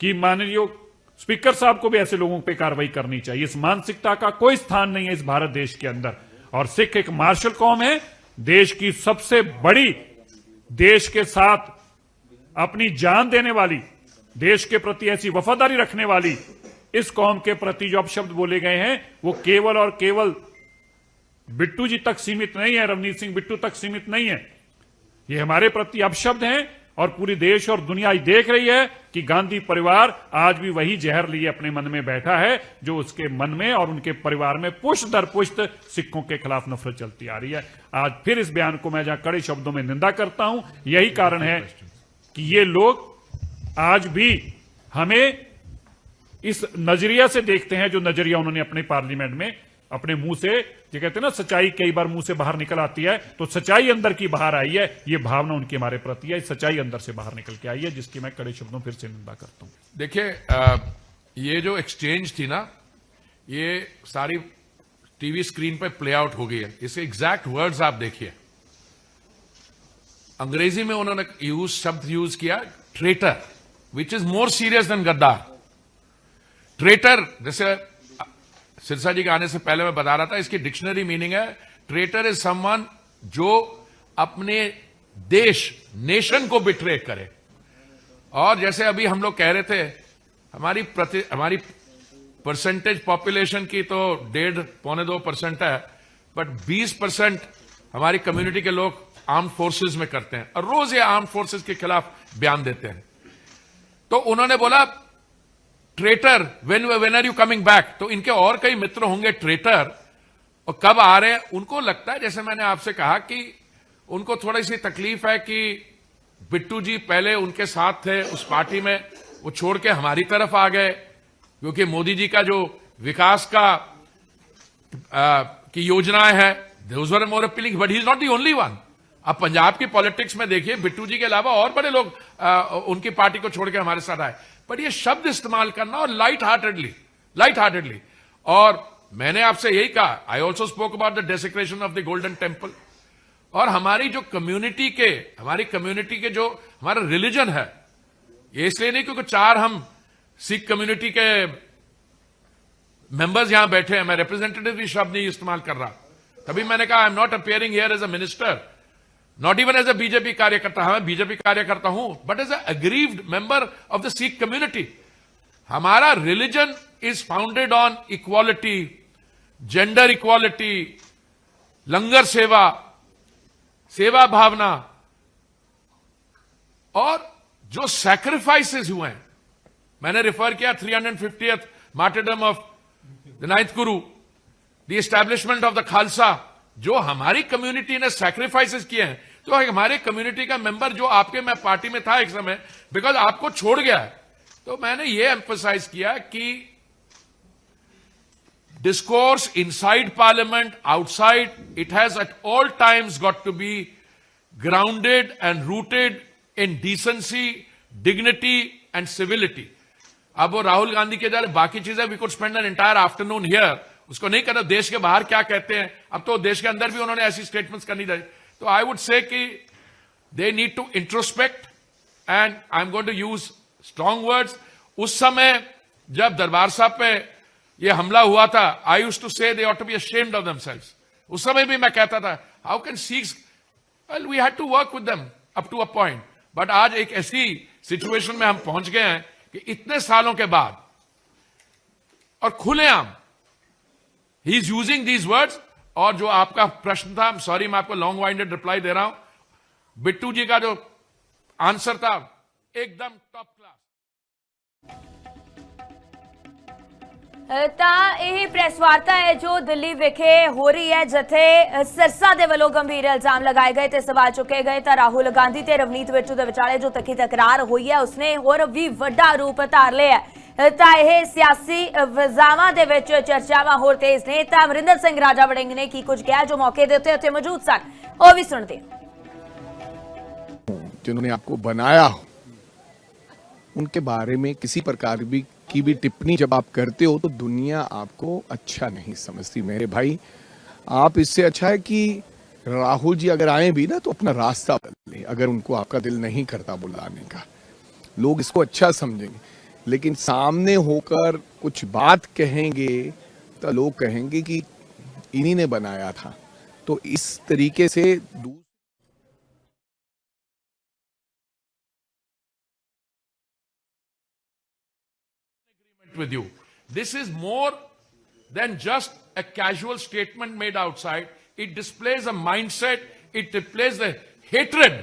कि माननीय स्पीकर साहब को भी ऐसे लोगों पे कार्रवाई करनी चाहिए। इस मानसिकता का कोई स्थान नहीं है इस भारत देश के अंदर। और सिख एक मार्शल कौम है, देश की सबसे बड़ी, देश के साथ अपनी जान देने वाली, देश के प्रति ऐसी वफादारी रखने वाली इस कौम के प्रति जो अपशब्द बोले गए हैं वो केवल और केवल बिट्टू जी तक सीमित नहीं है, रवनीत सिंह बिट्टू तक सीमित नहीं है। ये हमारे प्रति अपशब्द हैं और पूरी देश और दुनिया देख रही है कि गांधी परिवार आज भी वही जहर लिए अपने मन में बैठा है जो उसके मन में और उनके परिवार में पुष्ट दर पुष्ट सिखों के खिलाफ नफरत चलती आ रही है। आज फिर इस बयान को मैं जहां कड़े शब्दों में निंदा करता हूं, यही कारण है कि ये लोग आज भी हमें इस नजरिया से देखते हैं जो नजरिया उन्होंने अपने पार्लियामेंट में अपने मुंह से, जो कहते हैं ना सच्चाई कई बार मुंह से बाहर निकल आती है, तो सच्चाई अंदर की बाहर आई है। ये भावना उनकी हमारे प्रति है, सच्चाई अंदर से बाहर निकल के आई है, जिसकी मैं कड़े शब्दों फिर से निंदा करता हूं। देखिए, ये जो एक्सचेंज थी ना, ये सारी टीवी स्क्रीन पे प्ले आउट हो गई है। इसके एग्जैक्ट वर्ड्स आप देखिए। अंग्रेजी में उन्होंने शब्द यूज किया traitor, which is more serious than गद्दार। ट्रेटर, जैसे सिरसा जी के आने से पहले मैं बता रहा था, इसकी डिक्शनरी मीनिंग है ट्रेटर इज समवन जो अपने देश, नेशन को बिट्रे करे। और जैसे अभी हम लोग कह रहे थे, हमारी परसेंटेज पॉपुलेशन की तो 1.5-2% है, बट 20% हमारी कम्युनिटी के लोग आर्म्ड फोर्सेस में करते हैं और रोज ये आर्म्ड फोर्सेस के खिलाफ बयान देते हैं। तो उन्होंने बोला traitor, when are you coming back? तो इनके और कई मित्र होंगे ट्रेटर, और कब आ रहे हैं उनको लगता है, जैसे मैंने आपसे कहा कि उनको थोड़ी सी तकलीफ है कि बिट्टू जी पहले उनके साथ थे उस पार्टी में, वो छोड़ के हमारी तरफ आ गए क्योंकि मोदी जी का जो विकास का की योजनाएं है, those were more appealing, but he is not the only one. अब पंजाब की पॉलिटिक्स में देखिए, बिट्टू जी के अलावा और बड़े लोग उनकी पार्टी को छोड़ के हमारे साथ आए। बट ये शब्द इस्तेमाल करना और लाइट हार्टेडली, और मैंने आपसे यही कहा, I also spoke about the desecration of the golden temple. और हमारी कम्युनिटी के जो हमारा रिलीजन है, ये इसलिए नहीं क्योंकि 4 हम सिख कम्युनिटी के मेंबर्स यहां बैठे हैं, मैं रिप्रेजेंटेटिव भी शब्द नहीं इस्तेमाल कर रहा। तभी मैंने कहा I am not appearing here as a minister, not even as a BJP कार्यकर्ता। मैं बीजेपी कार्यकर्ता हूं, but as a aggrieved member of the Sikh community. हमारा religion is founded on equality, gender equality, langar seva भावना, और जो सैक्रिफाइसेस हुए हैं। मैंने रिफर किया 350th martyrdom of the 9th Guru, the establishment of the Khalsa, जो हमारी कम्युनिटी ने सैक्रिफाइसेस किए हैं। तो हमारे कम्युनिटी का मेंबर जो आपके, मैं पार्टी में था एक समय, बिकॉज आपको छोड़ गया है, तो मैंने ये एम्फसाइज किया कि discourse inside parliament, outside, it has at all times got to be grounded and rooted in decency, dignity and civility. अब वो राहुल गांधी के जरिए बाकी चीजें, we could spend an entire afternoon here, उसको नहीं करना। देश के बाहर क्या कहते हैं, अब तो देश के अंदर भी उन्होंने ऐसी स्टेटमेंट्स करनी चाहिए। तो आई वुड से कि they need to introspect, and I am going to use strong words. उस समय जब दरबार साहब पे ये हमला हुआ था, आई used to say they ought to be ashamed of themselves. उस समय भी मैं कहता था how can Sikhs, well we had to work with them up to a point. But आज एक ऐसी सिचुएशन में हम पहुंच गए हैं कि इतने सालों के बाद और खुलेआम he is using these words. और जो आपका प्रश्न था, सॉरी मैं आपको लॉन्ग वाइंडेड रिप्लाई दे रहा हूं, बिट्टू जी का जो आंसर था एकदम टॉप क्लास। ਤਾਂ ਇਹ ਪ੍ਰੈਸ ਵਾਰਤਾ ਹੈ ਜੋ ਦਿੱਲੀ ਵਿਖੇ ਹੋ ਰਹੀ ਹੈ, ਜਿੱਥੇ ਸਿਰਸਾ ਦੇ ਵੱਲੋਂ ਗੰਭੀਰ ਇਲਜ਼ਾਮ ਲਗਾਏ ਗਏ ਤੇ ਸਵਾਲ ਚੁੱਕੇ ਗਏ। ਤਾਂ ਰਾਹੁਲ ਗਾਂਧੀ ਤੇ ਰਵਨੀਤ ਬਿੱਟੂ ਦੇ ਵਿਚਾਲੇ ਜੋ ਤੱਕੀ ਤਕਰਾਰ ਹੋਈ ਹੈ, ਉਸਨੇ ਹੋਰ ਵੀ ਵੱਡਾ ਰੂਪ ਧਾਰ ਲਿਆ ਹੈ। ਤਾਂ ਇਹ ਸਿਆਸੀ ਵਜ਼ਾਵਾਂ ਦੇ ਵਿੱਚ ਚਰਚਾਵਾਂ ਹੋਰ ਤੇਜ਼ ਨੇ। ਤਾਂ ਅਮਰਿੰਦਰ ਸਿੰਘ ਰਾਜਾ ਵੜਿੰਗ ਨੇ ਕੀ कुछ किया जो मौके ਦੇ ਉੱਤੇ मौजूद सन, वो भी सुनते हैं। जिन्होंने आपको बनाया हो, उनके बारे में किसी प्रकार की भी टिप्पणी जब आप करते हो तो दुनिया आपको अच्छा नहीं समझती मेरे भाई। आप इससे अच्छा है कि राहुल जी अगर आए भी ना तो अपना रास्ता बदले, अगर उनको आपका दिल नहीं करता बुलाने का, लोग इसको अच्छा समझेंगे। लेकिन सामने होकर कुछ बात कहेंगे तो लोग कहेंगे कि इन्हीं ने बनाया था। तो इस तरीके से with you. This is more than just a casual statement made outside. It displays a mindset, it displays the hatred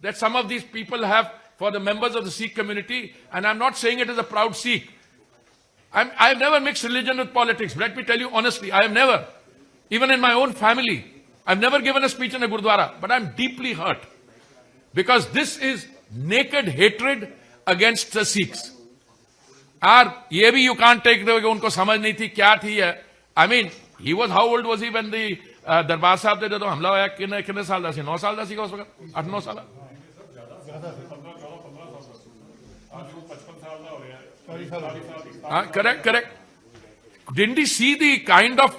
that some of these people have for the members of the Sikh community. And I'm not saying it as a proud Sikh. I've never mixed religion with politics. Let me tell you honestly, I have never. Even in my own family, I've never given a speech in a Gurdwara, but I'm deeply hurt. Because this is naked hatred against the Sikhs. और ये भी you can't take कि उनको समझ नहीं थी क्या थी है। I mean he was how old was he when the दरबार साहब दे तो हमला होया कितने साल दा सी 9 साल दा सी उस वक्त 8-9 साल correct didn't he see the kind of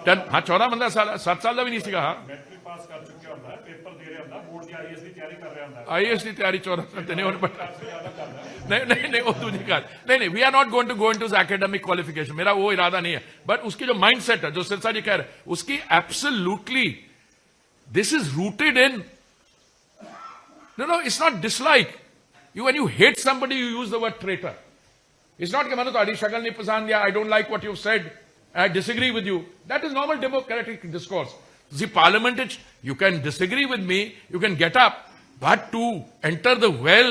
14-15 साल 7 साल दा भी नहीं सीगा। हाँ आईएएस की तैयारी 14 साल नहीं होने पड़ा। नहीं वो दूसरी बात नहीं we are not going to go into academic qualification, मेरा वो इरादा नहीं है। बट उसकी जो माइंडसेट है जो सिरसा जी कह रहे हैं उसकी absolutely this is rooted in no it's not dislike you when you hate somebody you use the word traitor. It's not कि मैंने तुम्हारी शक्ल नहीं पसंद या I don't like what you said I disagree with you. That is normal democratic discourse. The parliament, you can disagree with me, you can get up, but to enter the well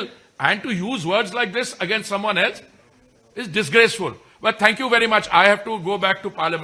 and to use words like this against someone else is disgraceful. But thank you very much. I have to go back to parliament.